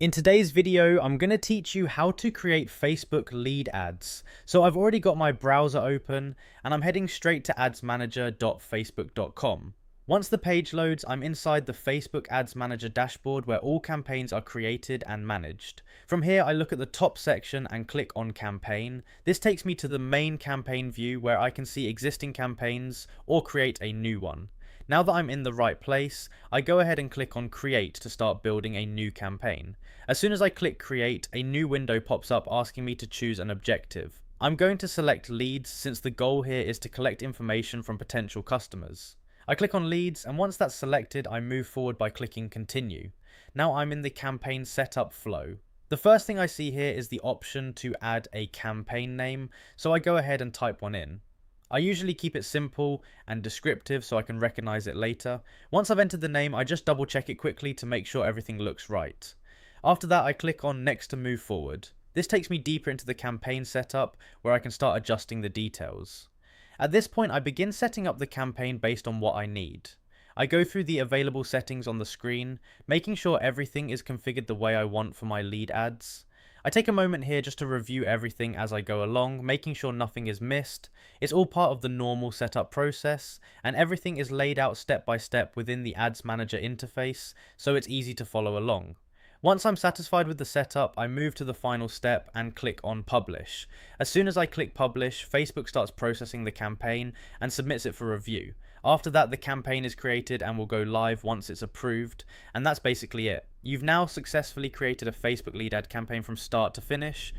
In today's video, I'm going to teach you how to create Facebook lead ads. So I've already got my browser open and I'm heading straight to adsmanager.facebook.com. Once the page loads, I'm inside the Facebook Ads Manager dashboard where all campaigns are created and managed. From here, I look at the top section and click on campaign. This takes me to the main campaign view where I can see existing campaigns or create a new one. Now that I'm in the right place, I go ahead and click on create to start building a new campaign. As soon as I click create, a new window pops up asking me to choose an objective. I'm going to select leads since the goal here is to collect information from potential customers. I click on leads, and once that's selected, I move forward by clicking continue. Now I'm in the campaign setup flow. The first thing I see here is the option to add a campaign name, so I go ahead and type one in. I usually keep it simple and descriptive so I can recognize it later. Once I've entered the name, I just double check it quickly to make sure everything looks right. After that, I click on next to move forward. This takes me deeper into the campaign setup where I can start adjusting the details. At this point, I begin setting up the campaign based on what I need. I go through the available settings on the screen, making sure everything is configured the way I want for my lead ads. I take a moment here just to review everything as I go along, making sure nothing is missed. It's all part of the normal setup process, and everything is laid out step by step within the Ads Manager interface, so it's easy to follow along. Once I'm satisfied with the setup, I move to the final step and click on Publish. As soon as I click Publish, Facebook starts processing the campaign and submits it for review. After that, the campaign is created and will go live once it's approved, and that's basically it. You've now successfully created a Facebook lead ad campaign from start to finish.